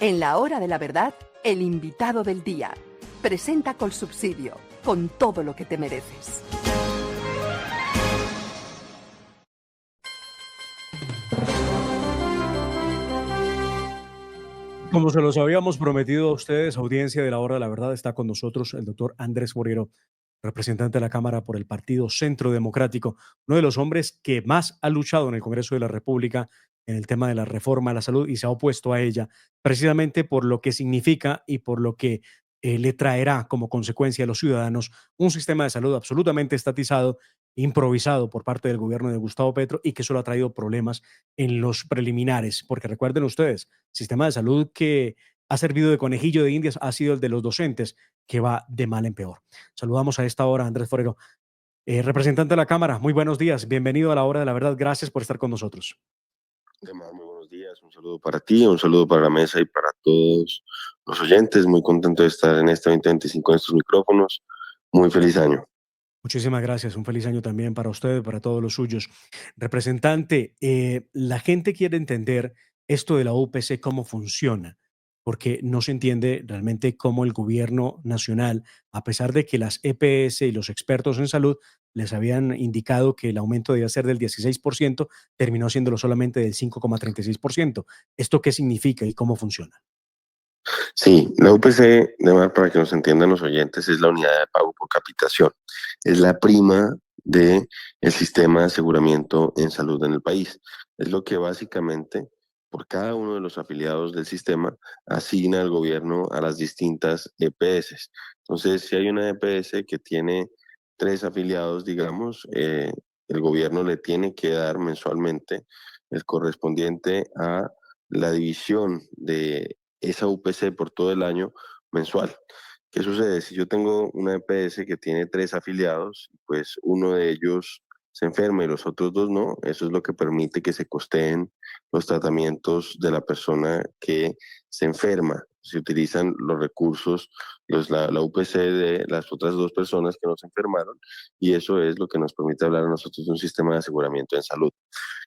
En la hora de la verdad, el invitado del día. Presenta Colsubsidio, con todo lo que te mereces. Como se los habíamos prometido a ustedes, audiencia de la hora de la verdad, está con nosotros el doctor Andrés Borrero, representante de la Cámara por el Partido Centro Democrático, uno de los hombres que más ha luchado en el Congreso de la República en el tema de la reforma a la salud y se ha opuesto a ella, precisamente por lo que significa y por lo que le traerá como consecuencia a los ciudadanos un sistema de salud absolutamente estatizado, improvisado por parte del gobierno de Gustavo Petro y que solo ha traído problemas en los preliminares, porque recuerden ustedes, sistema de salud que ha servido de conejillo de indias ha sido el de los docentes, que va de mal en peor. Saludamos a esta hora a Andrés Forero. Representante de la Cámara, muy buenos días. Bienvenido a la hora de la verdad. Gracias por estar con nosotros. Además, muy buenos días. Un saludo para ti, un saludo para la mesa y para todos los oyentes. Muy contento de estar en este 2025 en estos micrófonos. Muy feliz año. Muchísimas gracias. Un feliz año también para usted, para todos los suyos. Representante, la gente quiere entender esto de la UPC, cómo funciona, porque no se entiende realmente cómo el gobierno nacional, a pesar de que las EPS y los expertos en salud les habían indicado que el aumento debía ser del 16%, terminó siéndolo solamente del 5,36%. ¿Esto qué significa y cómo funciona? Sí, la UPC, de mar, para que nos entiendan los oyentes, es la unidad de pago por capitación. Es la prima del sistema de aseguramiento en salud en el país. Es lo que básicamente, por cada uno de los afiliados del sistema, asigna el gobierno a las distintas EPS. Entonces, si hay una EPS que tiene 3 afiliados, digamos, el gobierno le tiene que dar mensualmente el correspondiente a la división de esa UPC por todo el año mensual. ¿Qué sucede? Si yo tengo una EPS que tiene 3 afiliados, pues uno de ellos se enferma y los otros 2 no, eso es lo que permite que se costeen los tratamientos de la persona que se enferma. Se utilizan los recursos, la UPC de las otras 2 personas que no se enfermaron, y eso es lo que nos permite hablar a nosotros de un sistema de aseguramiento en salud.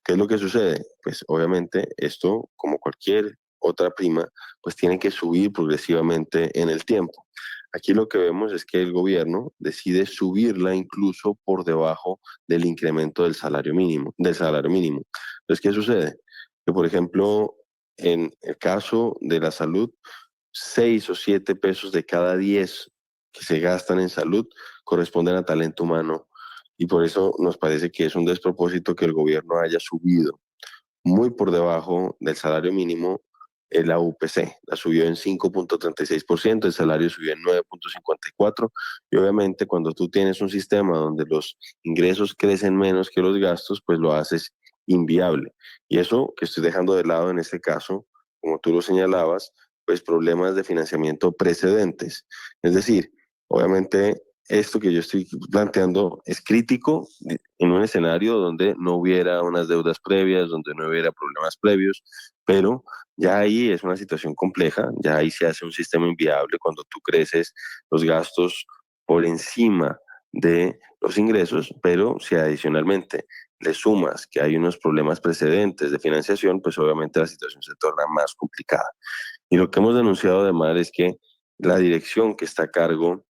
¿Qué es lo que sucede? Pues obviamente esto, como cualquier otra prima, pues tiene que subir progresivamente en el tiempo. Aquí lo que vemos es que el gobierno decide subirla incluso por debajo del incremento del salario mínimo, Entonces, ¿qué sucede? Que, por ejemplo, en el caso de la salud, 6 o 7 pesos de cada 10 que se gastan en salud corresponden a talento humano, y por eso nos parece que es un despropósito que el gobierno haya subido muy por debajo del salario mínimo. La UPC la subió en 5,36%, el salario subió en 9,54%, y obviamente cuando tú tienes un sistema donde los ingresos crecen menos que los gastos, pues lo haces inviable. Y eso que estoy dejando de lado en este caso, como tú lo señalabas, pues problemas de financiamiento precedentes. Es decir, obviamente esto que yo estoy planteando es crítico en un escenario donde no hubiera unas deudas previas, donde no hubiera problemas previos, pero ya ahí es una situación compleja, ya ahí se hace un sistema inviable cuando tú creces los gastos por encima de los ingresos, pero si adicionalmente le sumas que hay unos problemas precedentes de financiación, pues obviamente la situación se torna más complicada. Y lo que hemos denunciado además es que la dirección que está a cargo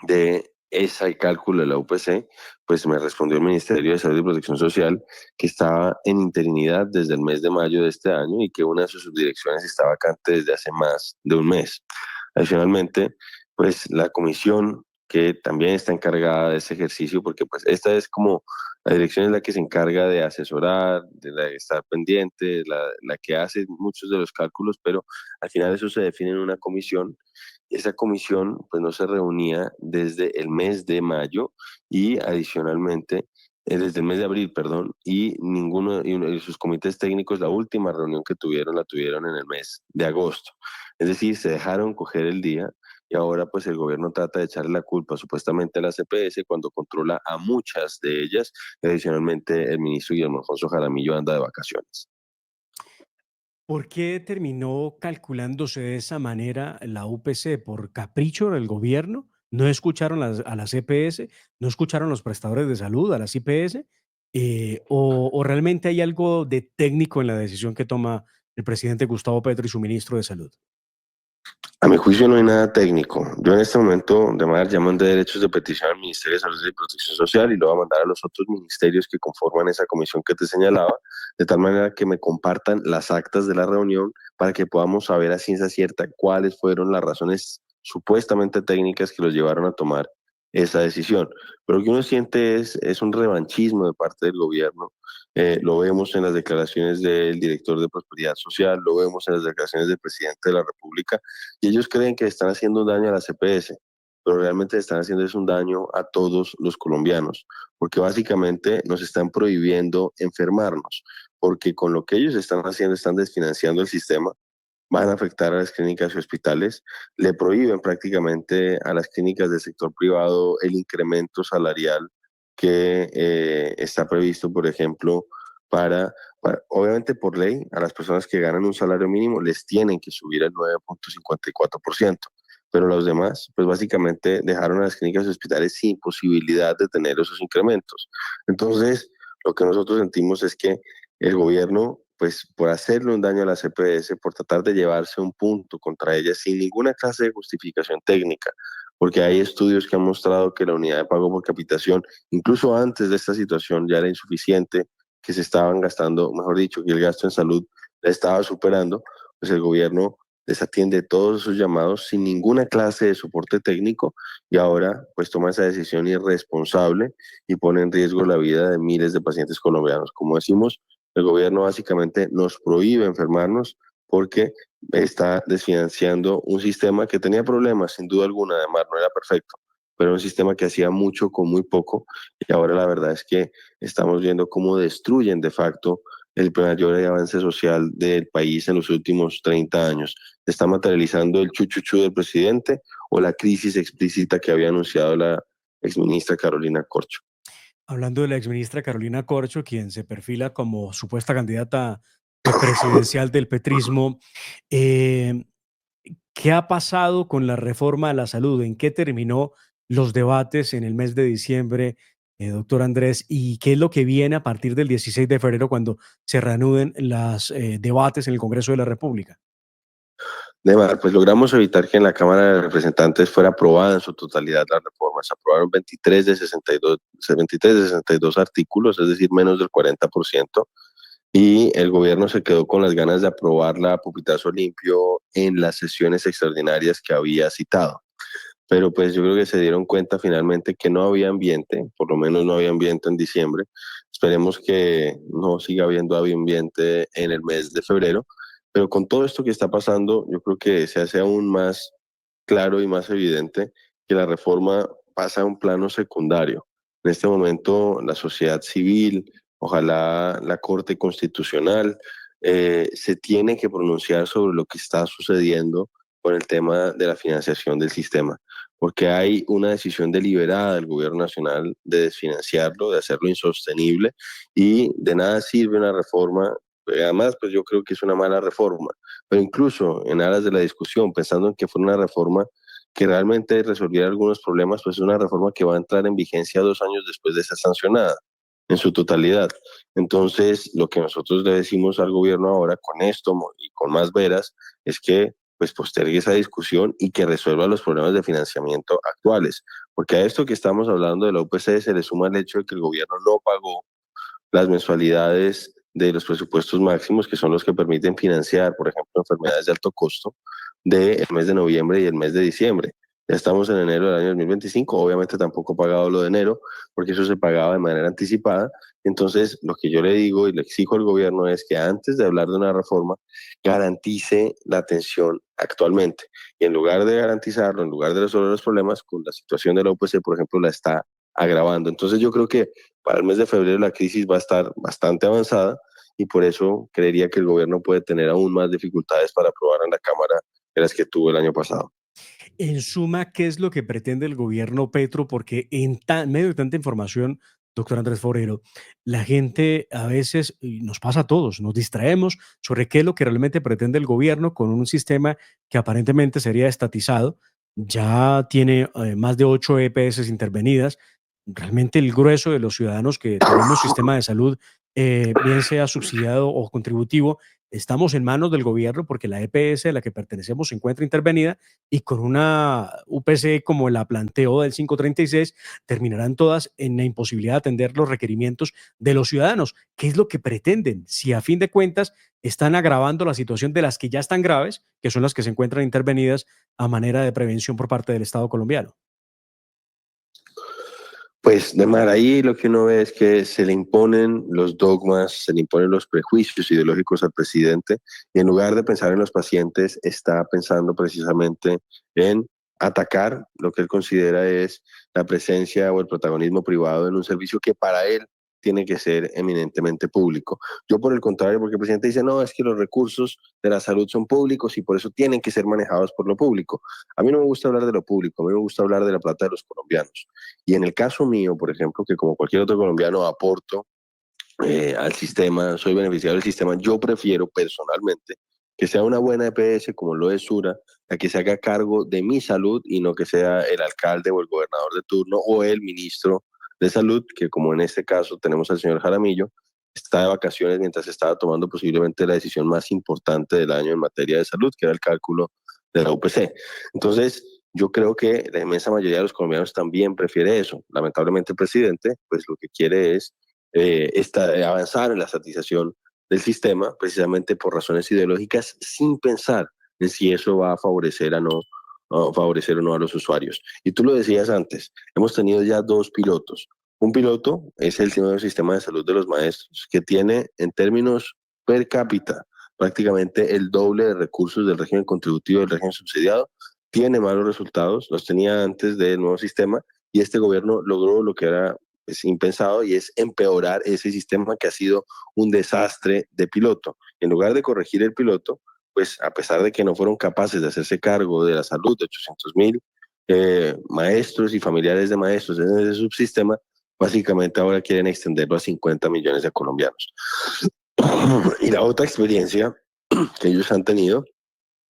de ese cálculo de la UPC, pues me respondió el Ministerio de Salud y Protección Social que estaba en interinidad desde el mes de mayo de este año y que una de sus subdirecciones está vacante desde hace más de un mes. Adicionalmente, pues la comisión que también está encargada de ese ejercicio, porque pues esta es como la dirección es la que se encarga de asesorar, de estar pendiente, la que hace muchos de los cálculos, pero al final eso se define en una comisión. Esa comisión pues no se reunía desde el mes de mayo y adicionalmente desde el mes de abril, perdón, y ninguno y sus comités técnicos la última reunión que tuvieron la tuvieron en el mes de agosto. Es decir, se dejaron coger el día y ahora pues el gobierno trata de echarle la culpa supuestamente a la CPS cuando controla a muchas de ellas. Adicionalmente el ministro Guillermo Alfonso Jaramillo anda de vacaciones. ¿Por qué terminó calculándose de esa manera la UPC? ¿Por capricho del gobierno? ¿No escucharon a las EPS? ¿No escucharon los prestadores de salud, a las IPS? ¿O realmente hay algo de técnico en la decisión que toma el presidente Gustavo Petro y su ministro de Salud? A mi juicio no hay nada técnico. Yo en este momento, de manera, llaman de derechos de petición al Ministerio de Salud y Protección Social y lo voy a mandar a los otros ministerios que conforman esa comisión que te señalaba, de tal manera que me compartan las actas de la reunión para que podamos saber a ciencia cierta cuáles fueron las razones supuestamente técnicas que los llevaron a tomar esa decisión. Pero lo que uno siente es un revanchismo de parte del gobierno. Lo vemos en las declaraciones del director de Prosperidad Social, lo vemos en las declaraciones del presidente de la República, y ellos creen que están haciendo un daño a la CPS, pero realmente están haciendo es un daño a todos los colombianos, porque básicamente nos están prohibiendo enfermarnos, porque con lo que ellos están haciendo están desfinanciando el sistema, van a afectar a las clínicas y hospitales, le prohíben prácticamente a las clínicas del sector privado el incremento salarial que está previsto, por ejemplo, obviamente por ley, a las personas que ganan un salario mínimo les tienen que subir el 9,54%, pero los demás, pues básicamente dejaron a las clínicas y hospitales sin posibilidad de tener esos incrementos. Entonces, lo que nosotros sentimos es que el gobierno, pues por hacerle un daño a la CPS, por tratar de llevarse un punto contra ella sin ninguna clase de justificación técnica, porque hay estudios que han mostrado que la unidad de pago por capitación, incluso antes de esta situación, ya era insuficiente, que se estaban gastando, mejor dicho, que el gasto en salud la estaba superando, pues el gobierno desatiende todos esos llamados sin ninguna clase de soporte técnico y ahora pues toma esa decisión irresponsable y pone en riesgo la vida de miles de pacientes colombianos. Como decimos, el gobierno básicamente nos prohíbe enfermarnos porque está desfinanciando un sistema que tenía problemas, sin duda alguna, además no era perfecto, pero era un sistema que hacía mucho con muy poco y ahora la verdad es que estamos viendo cómo destruyen de facto el mayor avance social del país en los últimos 30 años. ¿Se está materializando el chuchuchú del presidente o la crisis explícita que había anunciado la exministra Carolina Corcho? Hablando de la exministra Carolina Corcho, quien se perfila como supuesta candidata presidencial del petrismo, eh, ¿qué ha pasado con la reforma a la salud? ¿En qué terminó los debates en el mes de diciembre, doctor Andrés? ¿Y qué es lo que viene a partir del 16 de febrero cuando se reanuden los debates en el Congreso de la República? Neymar, pues logramos evitar que en la Cámara de Representantes fuera aprobada en su totalidad la reforma. Se aprobaron 23 de 62 artículos, es decir, menos del 40%, y el gobierno se quedó con las ganas de aprobarla a pupitazo limpio en las sesiones extraordinarias que había citado. Pero pues yo creo que se dieron cuenta finalmente que no había ambiente, por lo menos no había ambiente en diciembre. Esperemos que no siga habiendo ambiente en el mes de febrero, pero con todo esto que está pasando, yo creo que se hace aún más claro y más evidente que la reforma pasa a un plano secundario. En este momento, la sociedad civil, ojalá la Corte Constitucional, se tiene que pronunciar sobre lo que está sucediendo con el tema de la financiación del sistema, porque hay una decisión deliberada del gobierno nacional de desfinanciarlo, de hacerlo insostenible, y de nada sirve una reforma. Además, pues yo creo que es una mala reforma, pero incluso en aras de la discusión, pensando en que fue una reforma que realmente resolviera algunos problemas, pues es una reforma que va a entrar en vigencia 2 años después de ser sancionada en su totalidad. Entonces, lo que nosotros le decimos al gobierno ahora con esto y con más veras es que pues postergue esa discusión y que resuelva los problemas de financiamiento actuales, porque a esto que estamos hablando de la UPC se le suma el hecho de que el gobierno no pagó las mensualidades de los presupuestos máximos, que son los que permiten financiar, por ejemplo, enfermedades de alto costo del mes de noviembre y el mes de diciembre. Ya estamos en enero del año 2025, obviamente tampoco he pagado lo de enero, porque eso se pagaba de manera anticipada. Entonces, lo que yo le digo y le exijo al gobierno es que antes de hablar de una reforma, garantice la atención actualmente. Y en lugar de garantizarlo, en lugar de resolver los problemas, con la situación de la UPC, por ejemplo, la está agravando. Entonces, yo creo que para el mes de febrero la crisis va a estar bastante avanzada y por eso creería que el gobierno puede tener aún más dificultades para aprobar en la Cámara de las que tuvo el año pasado. En suma, ¿qué es lo que pretende el gobierno Petro? Porque en medio de tanta información, doctor Andrés Forero, la gente a veces, y nos pasa a todos, nos distraemos sobre qué es lo que realmente pretende el gobierno con un sistema que aparentemente sería estatizado. Ya tiene más de 8 EPS intervenidas. Realmente el grueso de los ciudadanos que tenemos sistema de salud, bien sea subsidiado o contributivo, estamos en manos del gobierno porque la EPS a la que pertenecemos se encuentra intervenida y con una UPC como la planteó del 536 terminarán todas en la imposibilidad de atender los requerimientos de los ciudadanos. ¿Qué es lo que pretenden? Si a fin de cuentas están agravando la situación de las que ya están graves, que son las que se encuentran intervenidas a manera de prevención por parte del Estado colombiano. Pues, Demar, ahí lo que uno ve es que se le imponen los dogmas, se le imponen los prejuicios ideológicos al presidente y en lugar de pensar en los pacientes, está pensando precisamente en atacar lo que él considera es la presencia o el protagonismo privado en un servicio que para él tiene que ser eminentemente público. Yo, por el contrario, porque el presidente dice, no, es que los recursos de la salud son públicos y por eso tienen que ser manejados por lo público. A mí no me gusta hablar de lo público, a mí me gusta hablar de la plata de los colombianos. Y en el caso mío, por ejemplo, que como cualquier otro colombiano aporto al sistema, soy beneficiario del sistema, yo prefiero personalmente que sea una buena EPS como lo es Sura, la que se haga cargo de mi salud y no que sea el alcalde o el gobernador de turno o el ministro de salud, que como en este caso tenemos al señor Jaramillo, está de vacaciones mientras estaba tomando posiblemente la decisión más importante del año en materia de salud, que era el cálculo de la UPC. Entonces, yo creo que la inmensa mayoría de los colombianos también prefiere eso. Lamentablemente el presidente, pues lo que quiere es avanzar en la estatización del sistema, precisamente por razones ideológicas, sin pensar en si eso va a favorecer favorecer o no a los usuarios. Y tú lo decías antes, hemos tenido ya dos pilotos. Un piloto es el nuevo sistema de salud de los maestros, que tiene en términos per cápita prácticamente el doble de recursos del régimen contributivo del régimen subsidiado, tiene malos resultados, los tenía antes del nuevo sistema, y este gobierno logró lo que era impensado y es empeorar ese sistema que ha sido un desastre de piloto. En lugar de corregir el piloto, pues a pesar de que no fueron capaces de hacerse cargo de la salud de 800.000 maestros y familiares de maestros en ese subsistema, básicamente ahora quieren extenderlo a 50 millones de colombianos. Y la otra experiencia que ellos han tenido,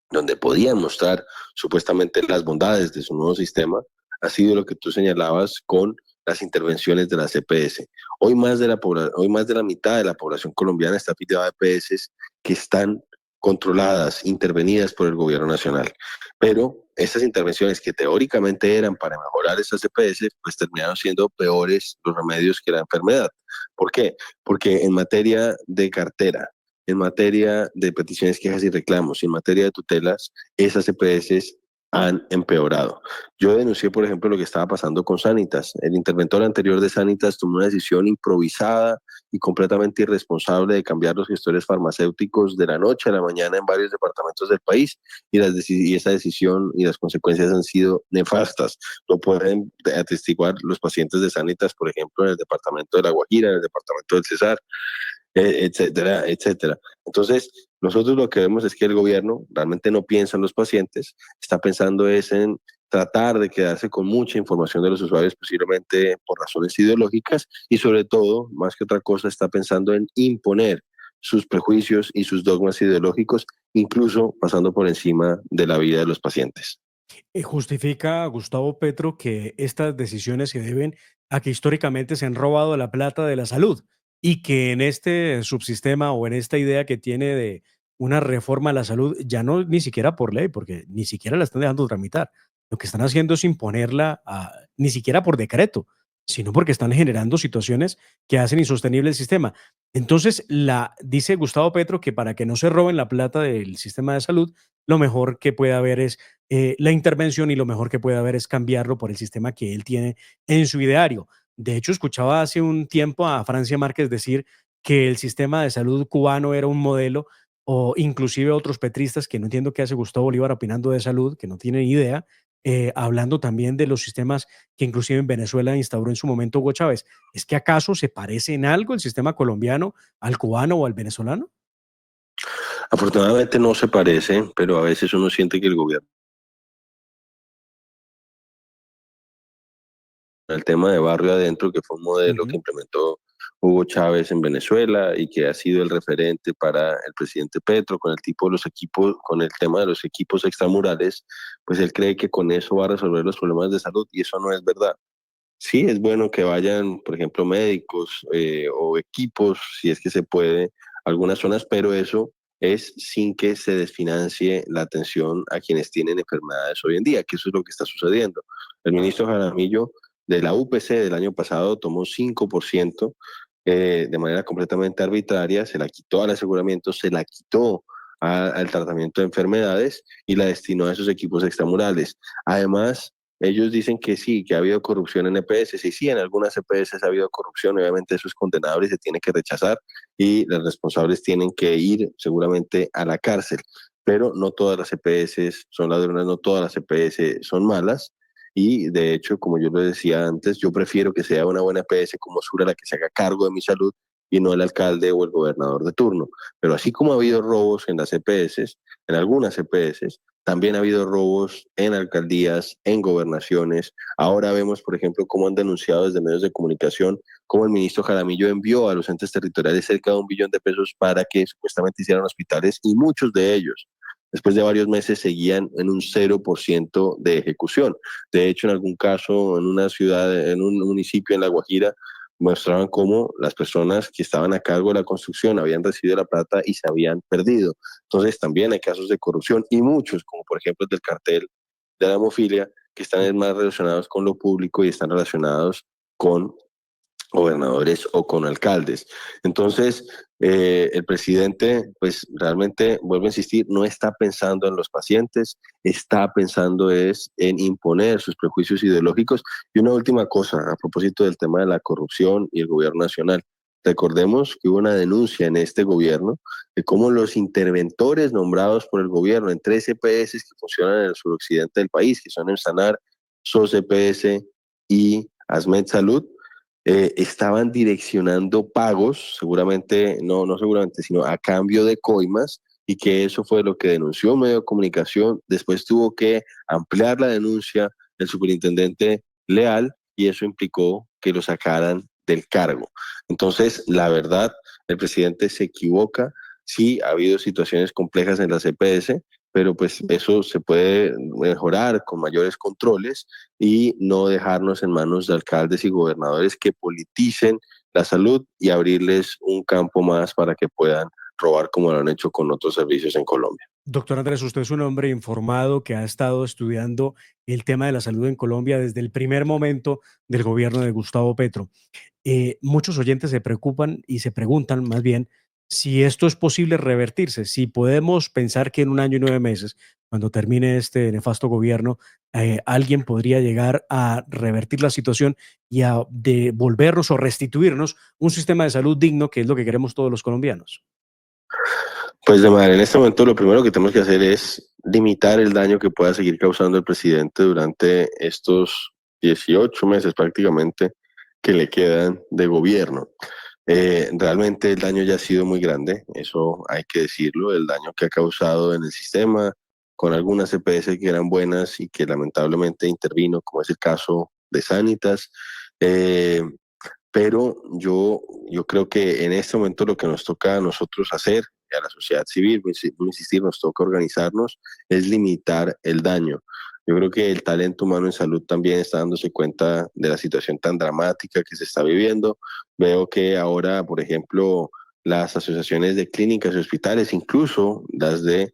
donde podían mostrar supuestamente las bondades de su nuevo sistema, ha sido lo que tú señalabas con las intervenciones de las EPS. Hoy más de la mitad de la población colombiana está afiliada a EPS que están controladas, intervenidas por el gobierno nacional. Pero estas intervenciones que teóricamente eran para mejorar esas EPS, pues terminaron siendo peores los remedios que la enfermedad. ¿Por qué? Porque en materia de cartera, en materia de peticiones, quejas y reclamos, y en materia de tutelas, esas EPS han empeorado. Yo denuncié, por ejemplo, lo que estaba pasando con Sanitas. El interventor anterior de Sanitas tomó una decisión improvisada y completamente irresponsable de cambiar los gestores farmacéuticos de la noche a la mañana en varios departamentos del país, y esa decisión y las consecuencias han sido nefastas. Lo pueden atestiguar los pacientes de Sanitas, por ejemplo, en el departamento de La Guajira, en el departamento del Cesar, etcétera, etcétera. Entonces, nosotros lo que vemos es que el gobierno realmente no piensa en los pacientes, está pensando es en tratar de quedarse con mucha información de los usuarios, posiblemente por razones ideológicas, y sobre todo, más que otra cosa, está pensando en imponer sus prejuicios y sus dogmas ideológicos, incluso pasando por encima de la vida de los pacientes. Justifica Gustavo Petro que estas decisiones se deben a que históricamente se han robado la plata de la salud y que en este subsistema o en esta idea que tiene de una reforma a la salud, ya no ni siquiera por ley, porque ni siquiera la están dejando tramitar. Lo que están haciendo es imponerla ni siquiera por decreto, sino porque están generando situaciones que hacen insostenible el sistema. Entonces, dice Gustavo Petro que para que no se roben la plata del sistema de salud, lo mejor que puede haber es la intervención y lo mejor que puede haber es cambiarlo por el sistema que él tiene en su ideario. De hecho, escuchaba hace un tiempo a Francia Márquez decir que el sistema de salud cubano era un modelo o inclusive otros petristas que no entiendo qué hace Gustavo Bolívar opinando de salud, que no tienen idea, hablando también de los sistemas que inclusive en Venezuela instauró en su momento Hugo Chávez. ¿Es que acaso se parece en algo el sistema colombiano al cubano o al venezolano? Afortunadamente no se parece, pero a veces uno siente que el gobierno, el tema de Barrio Adentro, que fue un modelo que Ujú. implementó Hugo Chávez en Venezuela y que ha sido el referente para el presidente Petro con el tipo de los equipos, con el tema de los equipos extramurales, pues él cree que con eso va a resolver los problemas de salud y eso no es verdad. Sí, es bueno que vayan, por ejemplo, médicos o equipos, si es que se puede, a algunas zonas, pero eso es sin que se desfinancie la atención a quienes tienen enfermedades hoy en día, que eso es lo que está sucediendo. El ministro Jaramillo de la UPC del año pasado tomó 5% de manera completamente arbitraria, se la quitó al aseguramiento, se la quitó al tratamiento de enfermedades y la destinó a esos equipos extramurales. Además, ellos dicen que sí, que ha habido corrupción en EPS, y sí, en algunas EPS ha habido corrupción, obviamente eso es condenable y se tiene que rechazar y los responsables tienen que ir seguramente a la cárcel, pero no todas las EPS son ladronas, no todas las EPS son malas. Y de hecho, como yo lo decía antes, yo prefiero que sea una buena EPS como Sura la que se haga cargo de mi salud y no el alcalde o el gobernador de turno. Pero así como ha habido robos en las EPS, en algunas EPS, también ha habido robos en alcaldías, en gobernaciones. Ahora vemos, por ejemplo, cómo han denunciado desde medios de comunicación cómo el ministro Jaramillo envió a los entes territoriales cerca de $1 billón para que supuestamente hicieran hospitales y muchos de ellos, después de varios meses, seguían en un 0% de ejecución. De hecho, en algún caso, en una ciudad, en un municipio en La Guajira, mostraban cómo las personas que estaban a cargo de la construcción habían recibido la plata y se habían perdido. Entonces también hay casos de corrupción y muchos, como por ejemplo el del cartel de la hemofilia, que están más relacionados con lo público y están relacionados con gobernadores o con alcaldes. Entonces, el presidente, pues realmente, vuelvo a insistir, no está pensando en los pacientes, está pensando es en imponer sus prejuicios ideológicos. Y una última cosa, a propósito del tema de la corrupción y el gobierno nacional. Recordemos que hubo una denuncia en este gobierno de cómo los interventores nombrados por el gobierno en 3 EPS que funcionan en el suroccidente del país, que son el SANAR, SOS EPS y ASMED Salud, estaban direccionando pagos, seguramente, no seguramente, sino a cambio de coimas, y que eso fue lo que denunció un medio de comunicación. Después tuvo que ampliar la denuncia el superintendente Leal y eso implicó que lo sacaran del cargo. Entonces, la verdad, el presidente se equivoca. Sí, ha habido situaciones complejas en la CPS, pero pues eso se puede mejorar con mayores controles y no dejarnos en manos de alcaldes y gobernadores que politicen la salud y abrirles un campo más para que puedan robar como lo han hecho con otros servicios en Colombia. Doctor Andrés, usted es un hombre informado que ha estado estudiando el tema de la salud en Colombia desde el primer momento del gobierno de Gustavo Petro. Muchos oyentes se preocupan y se preguntan más bien si esto es posible revertirse, si podemos pensar que en 1 año y 9 meses, cuando termine este nefasto gobierno, alguien podría llegar a revertir la situación y a devolvernos o restituirnos un sistema de salud digno, que es lo que queremos todos los colombianos. Pues de manera, en este momento lo primero que tenemos que hacer es limitar el daño que pueda seguir causando el presidente durante estos 18 meses prácticamente que le quedan de gobierno. Realmente el daño ya ha sido muy grande, eso hay que decirlo, el daño que ha causado en el sistema, con algunas EPS que eran buenas y que lamentablemente intervino, como es el caso de Sanitas. Eh, pero yo creo que en este momento lo que nos toca a nosotros hacer, y a la sociedad civil, voy a insistir, nos toca organizarnos, es limitar el daño. Yo creo que el talento humano en salud también está dándose cuenta de la situación tan dramática que se está viviendo. Veo que ahora, por ejemplo, las asociaciones de clínicas y hospitales, incluso las de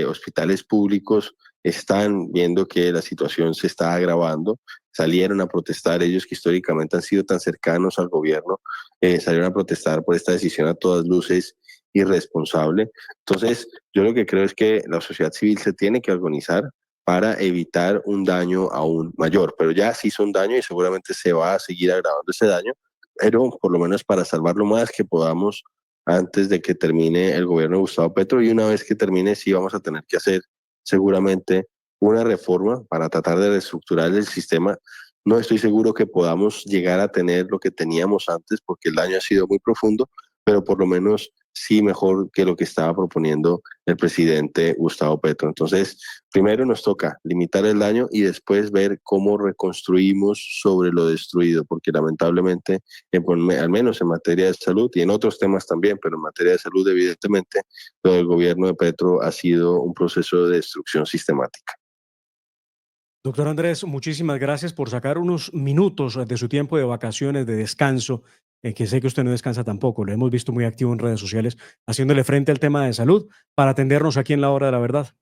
hospitales públicos, están viendo que la situación se está agravando. Salieron a protestar, ellos que históricamente han sido tan cercanos al gobierno, salieron a protestar por esta decisión a todas luces irresponsable. Entonces, yo lo que creo es que la sociedad civil se tiene que organizar para evitar un daño aún mayor, pero ya se hizo un daño y seguramente se va a seguir agravando ese daño, pero por lo menos para salvar lo más que podamos antes de que termine el gobierno de Gustavo Petro, y una vez que termine sí vamos a tener que hacer seguramente una reforma para tratar de reestructurar el sistema. No estoy seguro que podamos llegar a tener lo que teníamos antes porque el daño ha sido muy profundo, pero por lo menos sí mejor que lo que estaba proponiendo el presidente Gustavo Petro. Entonces, primero nos toca limitar el daño y después ver cómo reconstruimos sobre lo destruido, porque lamentablemente, al menos en materia de salud y en otros temas también, pero en materia de salud evidentemente, lo del gobierno de Petro ha sido un proceso de destrucción sistemática. Doctor Andrés, muchísimas gracias por sacar unos minutos de su tiempo de vacaciones, de descanso, que sé que usted no descansa tampoco. Lo hemos visto muy activo en redes sociales, haciéndole frente al tema de salud para atendernos aquí en la hora de la verdad.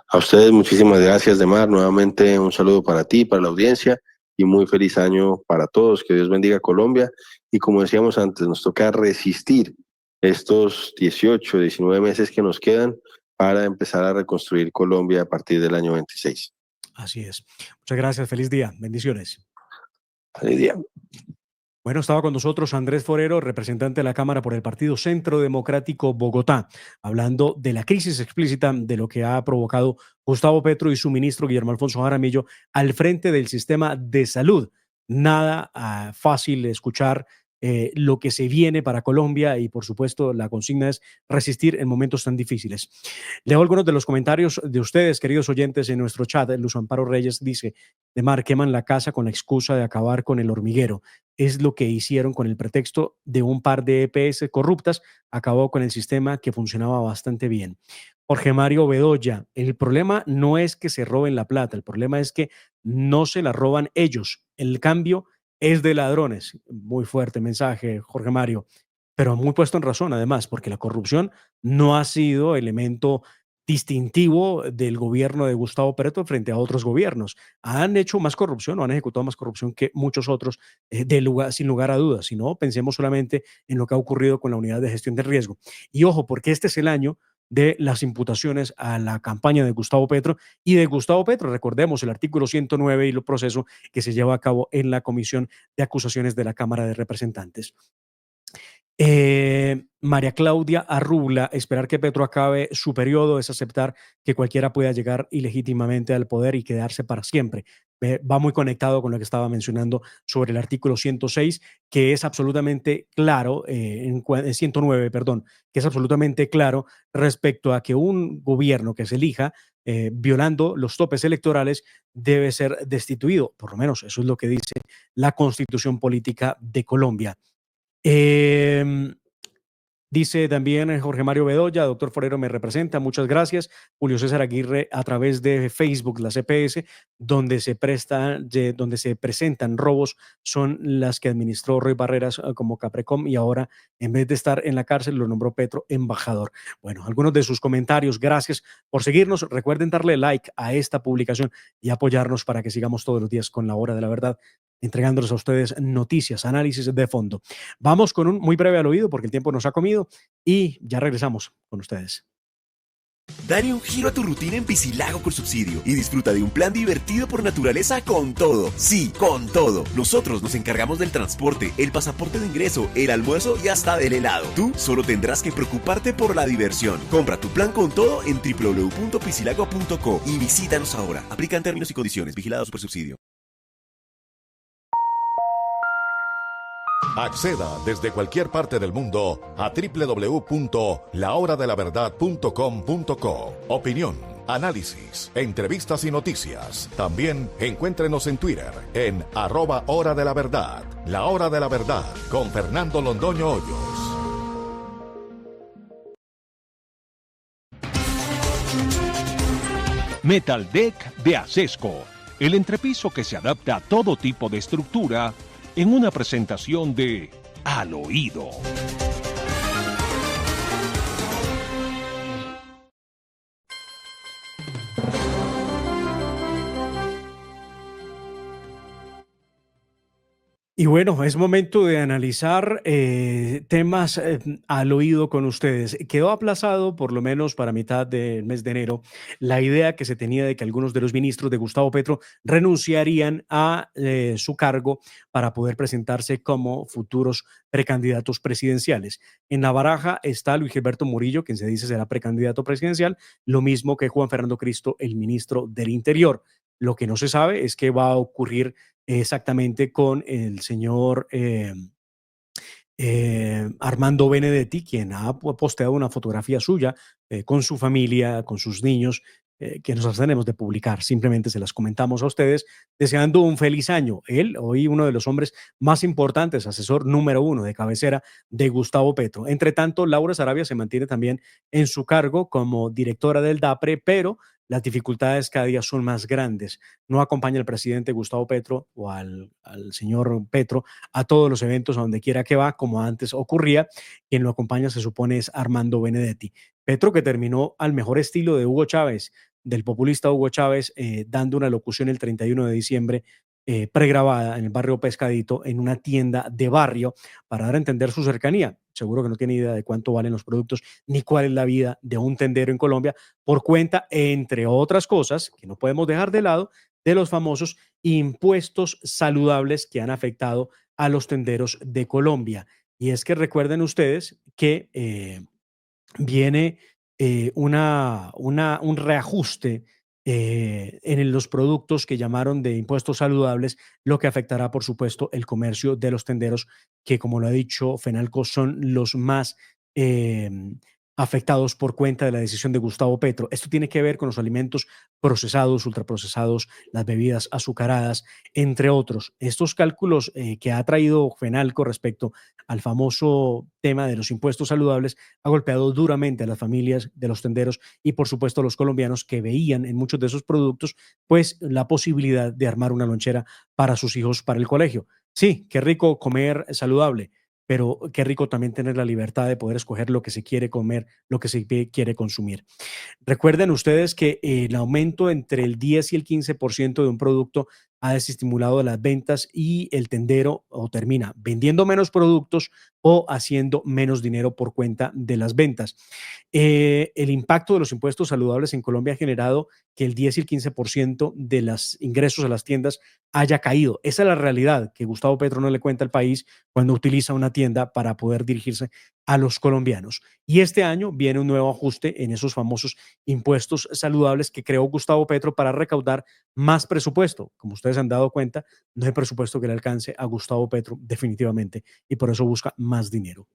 A ustedes muchísimas gracias, Demar. Nuevamente un saludo para ti, para la audiencia y muy feliz año para todos. Que Dios bendiga a Colombia. Y como decíamos antes, nos toca resistir estos 18, 19 meses que nos quedan para empezar a reconstruir Colombia a partir del año 26. Así es. Muchas gracias. Feliz día. Bendiciones. Feliz día. Bueno, estaba con nosotros Andrés Forero, representante de la Cámara por el Partido Centro Democrático Bogotá, hablando de la crisis explícita de lo que ha provocado Gustavo Petro y su ministro Guillermo Alfonso Jaramillo al frente del sistema de salud. Nada fácil de escuchar lo que se viene para Colombia y, por supuesto, la consigna es resistir en momentos tan difíciles. Leo algunos de los comentarios de ustedes, queridos oyentes, en nuestro chat. Luz Amparo Reyes dice: Demar, queman la casa con la excusa de acabar con el hormiguero. Es lo que hicieron con el pretexto de un par de EPS corruptas, acabó con el sistema que funcionaba bastante bien. Jorge Mario Bedoya: el problema no es que se roben la plata, el problema es que no se la roban ellos. El cambio es de ladrones. Muy fuerte mensaje, Jorge Mario, pero muy puesto en razón además, porque la corrupción no ha sido elemento distintivo del gobierno de Gustavo Petro frente a otros gobiernos. Han hecho más corrupción o han ejecutado más corrupción que muchos otros, sin lugar a dudas. Si no, pensemos solamente en lo que ha ocurrido con la unidad de gestión de riesgo. Y ojo, porque este es el año de las imputaciones a la campaña de Gustavo Petro y de Gustavo Petro. Recordemos el artículo 109 y el proceso que se lleva a cabo en la Comisión de Acusaciones de la Cámara de Representantes. María Claudia Arrubla: esperar que Petro acabe su periodo es aceptar que cualquiera pueda llegar ilegítimamente al poder y quedarse para siempre. Va muy conectado con lo que estaba mencionando sobre el artículo 106, que es absolutamente claro, 109, perdón, que es absolutamente claro respecto a que un gobierno que se elija violando los topes electorales debe ser destituido. Por lo menos eso es lo que dice la Constitución Política de Colombia. Dice también Jorge Mario Bedoya: doctor Forero me representa, muchas gracias. Julio César Aguirre, a través de Facebook, la CPS, donde se presentan robos, son las que administró Roy Barreras como Caprecom, y ahora, en vez de estar en la cárcel, lo nombró Petro embajador. Bueno, algunos de sus comentarios. Gracias por seguirnos. Recuerden darle like a esta publicación y apoyarnos para que sigamos todos los días con la hora de la verdad, entregándoles a ustedes noticias, análisis de fondo. Vamos con un muy breve al oído porque el tiempo nos ha comido y ya regresamos con ustedes. Dale un giro a tu rutina en Piscilago con subsidio y disfruta de un plan divertido por naturaleza con todo. Sí, con todo. Nosotros nos encargamos del transporte, el pasaporte de ingreso, el almuerzo y hasta del helado. Tú solo tendrás que preocuparte por la diversión. Compra tu plan con todo en www.piscilago.co y visítanos ahora. Aplican términos y condiciones. Vigilados por subsidio. Acceda desde cualquier parte del mundo a www.lahoradelaverdad.com.co. Opinión, análisis, entrevistas y noticias. También encuéntrenos en Twitter en @Hora de la Verdad. La Hora de la Verdad con Fernando Londoño Hoyos. Metal Deck de Acesco, el entrepiso que se adapta a todo tipo de estructura, en una presentación de Al Oído. Y bueno, es momento de analizar temas al oído con ustedes. Quedó aplazado, por lo menos para mitad del mes de enero, la idea que se tenía de que algunos de los ministros de Gustavo Petro renunciarían a su cargo para poder presentarse como futuros precandidatos presidenciales. En la baraja está Luis Gilberto Murillo, quien se dice será precandidato presidencial, lo mismo que Juan Fernando Cristo, el ministro del Interior. Lo que no se sabe es qué va a ocurrir exactamente con el señor Armando Benedetti, quien ha posteado una fotografía suya con su familia, con sus niños, que nos abstenemos de publicar. Simplemente se las comentamos a ustedes, deseando un feliz año. Él, hoy uno de los hombres más importantes, asesor número 1 de cabecera de Gustavo Petro. Entre tanto, Laura Sarabia se mantiene también en su cargo como directora del DAPRE, pero las dificultades cada día son más grandes. No acompaña al presidente Gustavo Petro o al señor Petro a todos los eventos a donde quiera que va, como antes ocurría. Quien lo acompaña se supone es Armando Benedetti. Petro, que terminó al mejor estilo de Hugo Chávez, del populista Hugo Chávez, dando una locución el 31 de diciembre pregrabada en el barrio Pescadito, en una tienda de barrio, para dar a entender su cercanía. Seguro que no tiene idea de cuánto valen los productos ni cuál es la vida de un tendero en Colombia, por cuenta, entre otras cosas, que no podemos dejar de lado, de los famosos impuestos saludables que han afectado a los tenderos de Colombia. Y es que recuerden ustedes que viene un reajuste en los productos que llamaron de impuestos saludables, lo que afectará, por supuesto, el comercio de los tenderos, que, como lo ha dicho Fenalco, son los más eh, afectados por cuenta de la decisión de Gustavo Petro. Esto tiene que ver con los alimentos procesados, ultraprocesados, las bebidas azucaradas, entre otros. Estos cálculos que ha traído Fenalco respecto al famoso tema de los impuestos saludables ha golpeado duramente a las familias de los tenderos y, por supuesto, a los colombianos que veían en muchos de esos productos pues la posibilidad de armar una lonchera para sus hijos para el colegio. Sí, qué rico comer saludable, pero qué rico también tener la libertad de poder escoger lo que se quiere comer, lo que se quiere consumir. Recuerden ustedes que el aumento entre el 10 y el 15% de un producto ha desestimulado las ventas y el tendero o termina vendiendo menos productos o haciendo menos dinero por cuenta de las ventas. El impacto de los impuestos saludables en Colombia ha generado que el 10 y el 15% de los ingresos a las tiendas haya caído. Esa es la realidad que Gustavo Petro no le cuenta al país cuando utiliza una tienda para poder dirigirse a los colombianos. Y este año viene un nuevo ajuste en esos famosos impuestos saludables que creó Gustavo Petro para recaudar más presupuesto. Como ustedes han dado cuenta, no hay presupuesto que le alcance a Gustavo Petro definitivamente y por eso busca más dinero.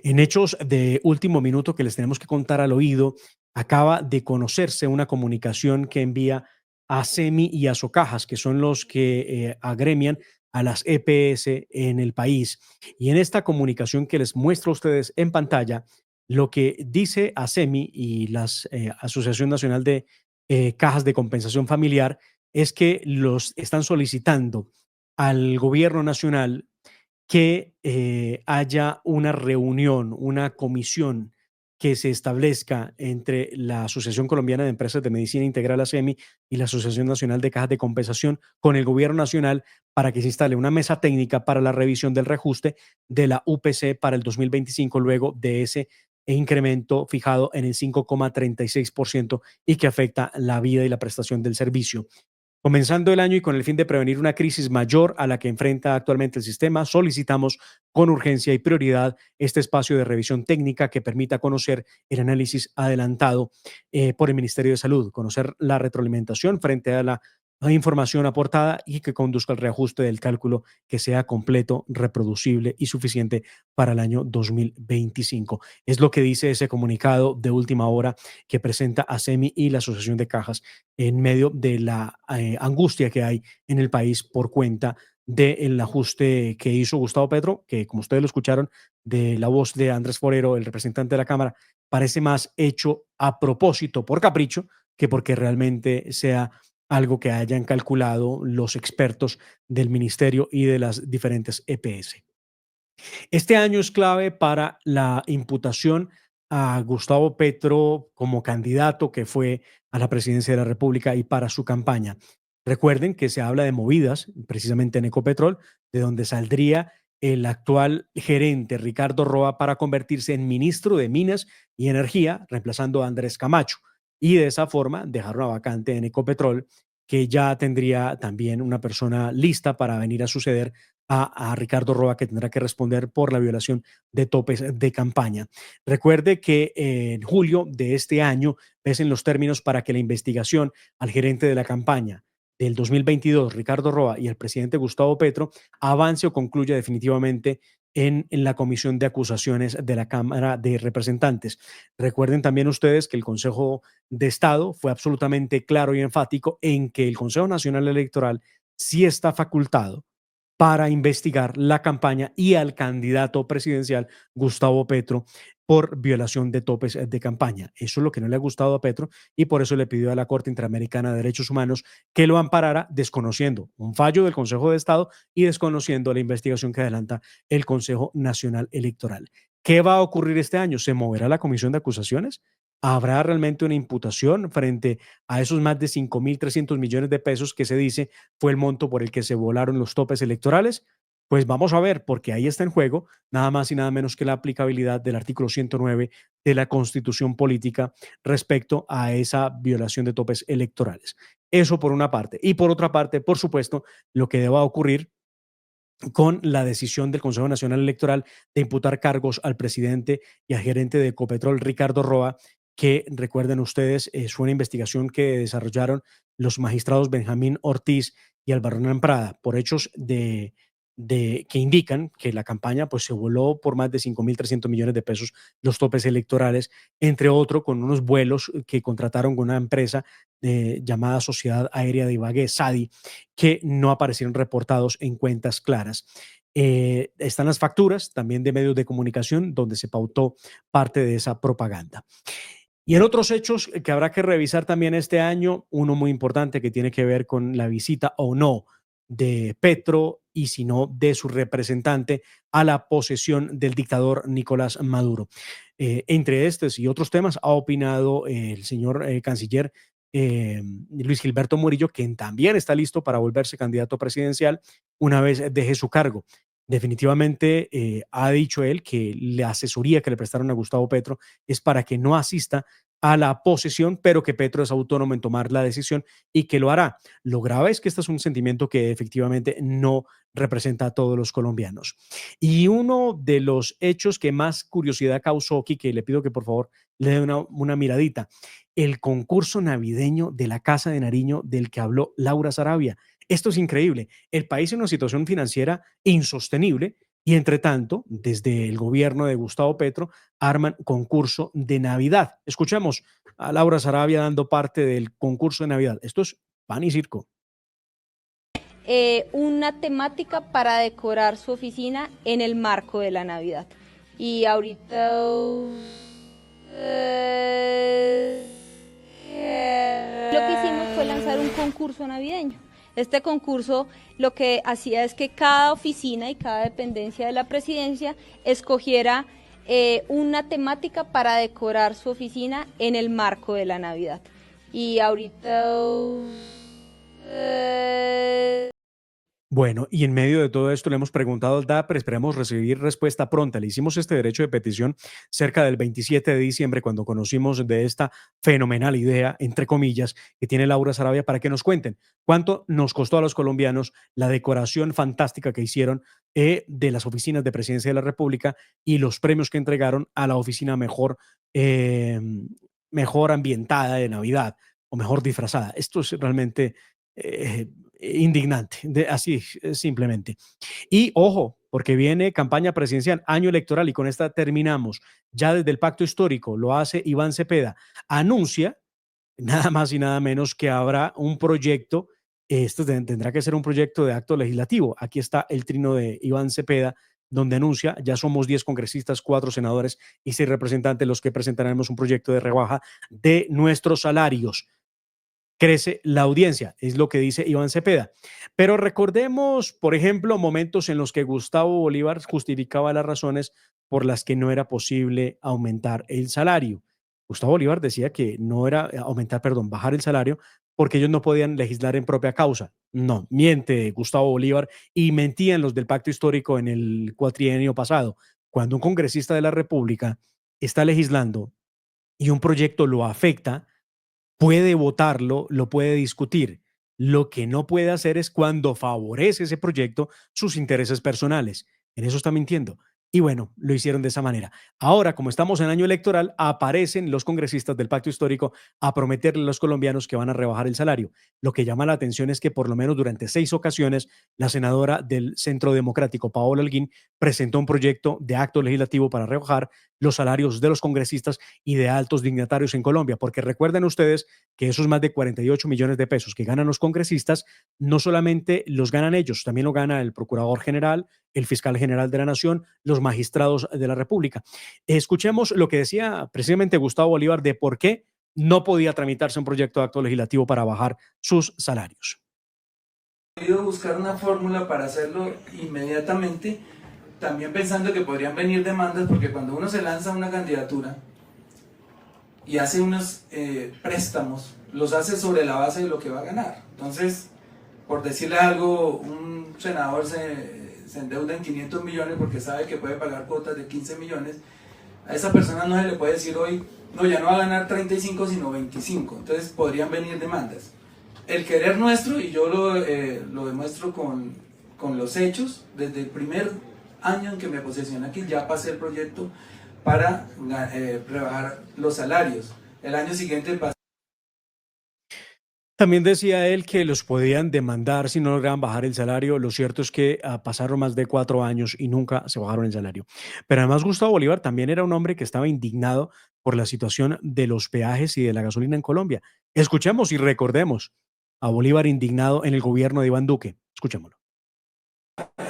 En hechos de último minuto que les tenemos que contar al oído, acaba de conocerse una comunicación que envía a SEMI y a Socajas, que son los que agremian a las EPS en el país. Y en esta comunicación que les muestro a ustedes en pantalla, lo que dice ASEMI y la Asociación Nacional de Cajas de Compensación Familiar es que los están solicitando al gobierno nacional que haya una reunión, una comisión que se establezca entre la Asociación Colombiana de Empresas de Medicina Integral, ASEMI, y la Asociación Nacional de Cajas de Compensación con el gobierno nacional para que se instale una mesa técnica para la revisión del reajuste de la UPC para el 2025, luego de ese incremento fijado en el 5,36% y que afecta la vida y la prestación del servicio. Comenzando el año y con el fin de prevenir una crisis mayor a la que enfrenta actualmente el sistema, solicitamos con urgencia y prioridad este espacio de revisión técnica que permita conocer el análisis adelantado por el Ministerio de Salud, conocer la retroalimentación frente a la información aportada y que conduzca al reajuste del cálculo que sea completo, reproducible y suficiente para el año 2025. Es lo que dice ese comunicado de última hora que presenta ASEMI y la Asociación de Cajas en medio de la angustia que hay en el país por cuenta del ajuste que hizo Gustavo Petro, que, como ustedes lo escucharon de la voz de Andrés Forero, el representante de la Cámara, parece más hecho a propósito, por capricho, que porque realmente sea algo que hayan calculado los expertos del ministerio y de las diferentes EPS. Este año es clave para la imputación a Gustavo Petro como candidato que fue a la presidencia de la República y para su campaña. Recuerden que se habla de movidas precisamente en Ecopetrol, de donde saldría el actual gerente Ricardo Roa para convertirse en ministro de Minas y Energía, reemplazando a Andrés Camacho. Y de esa forma dejar una vacante en Ecopetrol que ya tendría también una persona lista para venir a suceder a Ricardo Roa, que tendrá que responder por la violación de topes de campaña. Recuerde que en julio de este año vencen los términos para que la investigación al gerente de la campaña del 2022, Ricardo Roa, y el presidente Gustavo Petro avance o concluya definitivamente en la comisión de acusaciones de la Cámara de Representantes. Recuerden también ustedes que el Consejo de Estado fue absolutamente claro y enfático en que el Consejo Nacional Electoral sí está facultado para investigar la campaña y al candidato presidencial Gustavo Petro por violación de topes de campaña. Eso es lo que no le ha gustado a Petro y por eso le pidió a la Corte Interamericana de Derechos Humanos que lo amparara, desconociendo un fallo del Consejo de Estado y desconociendo la investigación que adelanta el Consejo Nacional Electoral. ¿Qué va a ocurrir este año? ¿Se moverá la comisión de acusaciones? ¿Habrá realmente una imputación frente a esos más de 5.300 millones de pesos que se dice fue el monto por el que se volaron los topes electorales? Pues vamos a ver, porque ahí está en juego nada más y nada menos que la aplicabilidad del artículo 109 de la Constitución Política respecto a esa violación de topes electorales. Eso por una parte. Y por otra parte, por supuesto, lo que deba ocurrir con la decisión del Consejo Nacional Electoral de imputar cargos al presidente y al gerente de Ecopetrol, Ricardo Roa, que recuerden ustedes, fue una investigación que desarrollaron los magistrados Benjamín Ortiz y Albarrán Prada por hechos que indican que la campaña pues, se voló por más de 5.300 millones de pesos los topes electorales, entre otros con unos vuelos que contrataron con una empresa llamada Sociedad Aérea de Ibagué, SADI, que no aparecieron reportados en cuentas claras. Están las facturas también de medios de comunicación donde se pautó parte de esa propaganda. Y en otros hechos que habrá que revisar también este año, uno muy importante que tiene que ver con la visita o no de Petro y si no de su representante a la posesión del dictador Nicolás Maduro. Entre estos y otros temas ha opinado el señor canciller Luis Gilberto Murillo, quien también está listo para volverse candidato presidencial una vez deje su cargo. Definitivamente ha dicho él que la asesoría que le prestaron a Gustavo Petro es para que no asista a la posesión, pero que Petro es autónomo en tomar la decisión y que lo hará. Lo grave es que este es un sentimiento que efectivamente no representa a todos los colombianos. Y uno de los hechos que más curiosidad causó, que le pido que por favor le dé una miradita, el concurso navideño de la Casa de Nariño del que habló Laura Sarabia. Esto es increíble. El país en una situación financiera insostenible y entre tanto, desde el gobierno de Gustavo Petro, arman concurso de Navidad. Escuchemos a Laura Sarabia dando parte del concurso de Navidad. Esto es pan y circo. Una temática para decorar su oficina en el marco de la Navidad. Y ahorita lo que hicimos fue lanzar un concurso navideño. Este concurso lo que hacía es que cada oficina y cada dependencia de la presidencia escogiera una temática para decorar su oficina en el marco de la Navidad. Y ahorita Bueno, y en medio de todo esto le hemos preguntado al DAP, pero esperamos recibir respuesta pronta. Le hicimos este derecho de petición cerca del 27 de diciembre, cuando conocimos de esta fenomenal idea, entre comillas, que tiene Laura Sarabia, para que nos cuenten cuánto nos costó a los colombianos la decoración fantástica que hicieron de las oficinas de Presidencia de la República y los premios que entregaron a la oficina mejor ambientada de Navidad o mejor disfrazada. Esto es realmente indignante, así simplemente. Y ojo, porque viene campaña presidencial, año electoral, y con esta terminamos. Ya desde el pacto histórico lo hace Iván Cepeda, anuncia nada más y nada menos que habrá un proyecto, esto tendrá que ser un proyecto de acto legislativo. Aquí está el trino de Iván Cepeda, donde anuncia, ya somos 10 congresistas, 4 senadores y 6 representantes los que presentaremos un proyecto de rebaja de nuestros salarios. Crece la audiencia, es lo que dice Iván Cepeda. Pero recordemos, por ejemplo, momentos en los que Gustavo Bolívar justificaba las razones por las que no era posible aumentar el salario. Gustavo Bolívar decía que no era bajar el salario porque ellos no podían legislar en propia causa. No, miente Gustavo Bolívar y mentían los del pacto histórico en el cuatrienio pasado. Cuando un congresista de la República está legislando y un proyecto lo afecta, puede votarlo, lo puede discutir. Lo que no puede hacer es cuando favorece ese proyecto sus intereses personales. En eso está mintiendo. Y bueno, lo hicieron de esa manera. Ahora, como estamos en año electoral, aparecen los congresistas del pacto histórico a prometerle a los colombianos que van a rebajar el salario. Lo que llama la atención es que por lo menos durante 6 ocasiones, la senadora del Centro Democrático, Paola Holguín, presentó un proyecto de acto legislativo para rebajar los salarios de los congresistas y de altos dignatarios en Colombia, porque recuerden ustedes que esos más de 48 millones de pesos que ganan los congresistas, no solamente los ganan ellos, también lo gana el procurador general, el fiscal general de la Nación, los magistrados de la República. Escuchemos lo que decía precisamente Gustavo Bolívar de por qué no podía tramitarse un proyecto de acto legislativo para bajar sus salarios. He ido a buscar una fórmula para hacerlo inmediatamente, también pensando que podrían venir demandas, porque cuando uno se lanza a una candidatura y hace unos préstamos, los hace sobre la base de lo que va a ganar. Entonces, por decirle algo, un senador se endeuda en 500 millones porque sabe que puede pagar cuotas de 15 millones. A esa persona no se le puede decir hoy, no, ya no va a ganar 35 sino 25. Entonces podrían venir demandas. El querer nuestro, y yo lo demuestro con los hechos, desde el primer año en que me posesioné aquí, ya pasé el proyecto para rebajar los salarios. El año siguiente pasé. También decía él que los podían demandar si no lograban bajar el salario. Lo cierto es que pasaron más de 4 años y nunca se bajaron el salario. Pero además Gustavo Bolívar también era un hombre que estaba indignado por la situación de los peajes y de la gasolina en Colombia. Escuchemos y recordemos a Bolívar indignado en el gobierno de Iván Duque. Escuchémoslo.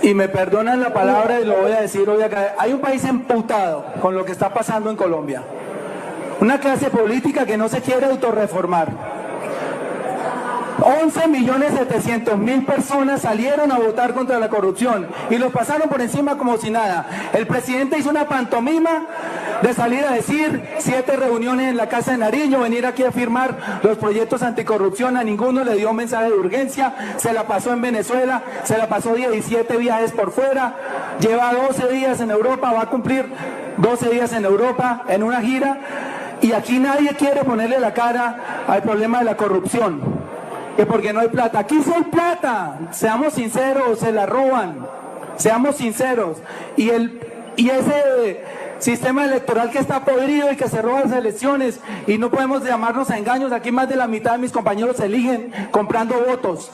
Y me perdonan la palabra y lo voy a decir hoy acá. Hay un país emputado con lo que está pasando en Colombia. Una clase política que no se quiere autorreformar. 11.700.000 personas salieron a votar contra la corrupción y los pasaron por encima como si nada. El presidente hizo una pantomima de salir a decir 7 reuniones en la Casa de Nariño, venir aquí a firmar los proyectos anticorrupción, a ninguno le dio mensaje de urgencia, se la pasó en Venezuela, se la pasó 17 viajes por fuera, lleva 12 días en Europa, va a cumplir 12 días en Europa en una gira, y aquí nadie quiere ponerle la cara al problema de la corrupción. Que porque no hay plata. Aquí sí hay plata, seamos sinceros, se la roban, seamos sinceros. Y ese sistema electoral que está podrido y que se roba las elecciones, y no podemos llamarnos a engaños, aquí más de la mitad de mis compañeros se eligen comprando votos.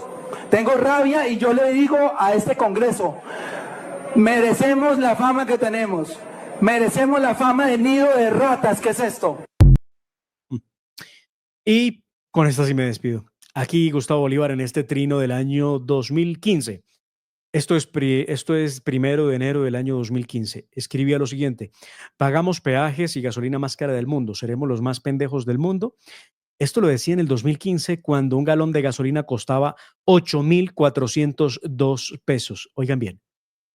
Tengo rabia y yo le digo a este Congreso, merecemos la fama que tenemos, merecemos la fama de nido de ratas, ¿qué es esto? Y con esta sí me despido. Aquí Gustavo Bolívar en este trino del año 2015. Esto es 1 de enero del año 2015. Escribía lo siguiente: pagamos peajes y gasolina más cara del mundo. ¿Seremos los más pendejos del mundo? Esto lo decía en el 2015 cuando un galón de gasolina costaba 8.402 pesos. Oigan bien,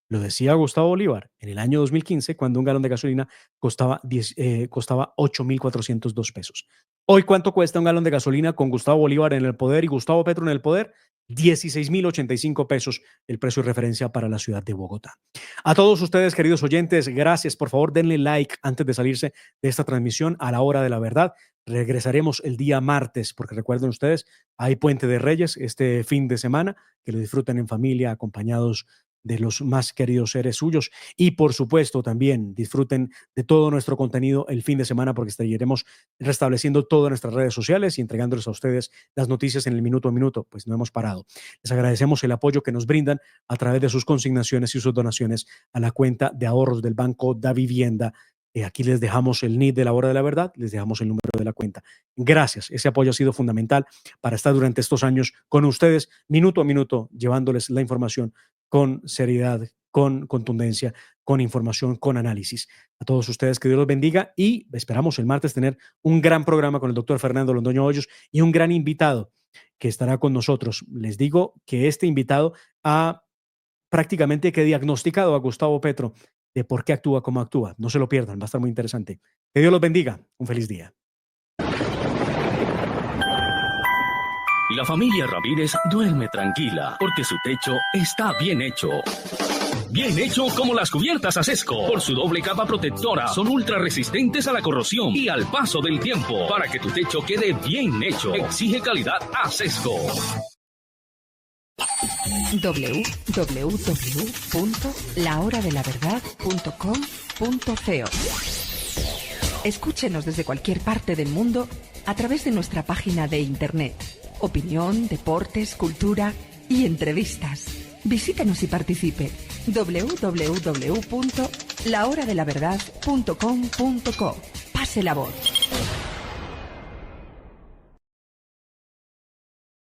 lo decía Gustavo Bolívar en el año 2015 cuando un galón de gasolina costaba 8.402 pesos. Hoy, ¿cuánto cuesta un galón de gasolina con Gustavo Bolívar en el poder y Gustavo Petro en el poder? 16.085 pesos, el precio de referencia para la ciudad de Bogotá. A todos ustedes, queridos oyentes, gracias. Por favor, denle like antes de salirse de esta transmisión a la hora de la verdad. Regresaremos el día martes, porque recuerden ustedes, hay Puente de Reyes este fin de semana, que lo disfruten en familia, acompañados de los más queridos seres suyos, y por supuesto también disfruten de todo nuestro contenido el fin de semana, porque estaremos restableciendo todas nuestras redes sociales y entregándoles a ustedes las noticias en el minuto a minuto. Pues no hemos parado. Les agradecemos el apoyo que nos brindan a través de sus consignaciones y sus donaciones a la cuenta de ahorros del Banco Da Vivienda. Aquí les dejamos el NID de la hora de la verdad, les dejamos el número de la cuenta. Gracias, ese apoyo ha sido fundamental para estar durante estos años con ustedes, minuto a minuto, llevándoles la información con seriedad, con contundencia, con información, con análisis. A todos ustedes, que Dios los bendiga, y esperamos el martes tener un gran programa con el doctor Fernando Londoño Hoyos y un gran invitado que estará con nosotros. Les digo que este invitado ha prácticamente que diagnosticado a Gustavo Petro de por qué actúa como actúa. No se lo pierdan, va a estar muy interesante. Que Dios los bendiga. Un feliz día. La familia Ramírez duerme tranquila porque su techo está bien hecho. Bien hecho como las cubiertas Acesco. Por su doble capa protectora, son ultra resistentes a la corrosión y al paso del tiempo. Para que tu techo quede bien hecho, exige calidad Acesco. www.lahoradelaverdad.com.co. Escúchenos desde cualquier parte del mundo a través de nuestra página de internet. Opinión, deportes, cultura y entrevistas. Visítenos y participe. www.lahoradelaverdad.com.co. Pase la voz.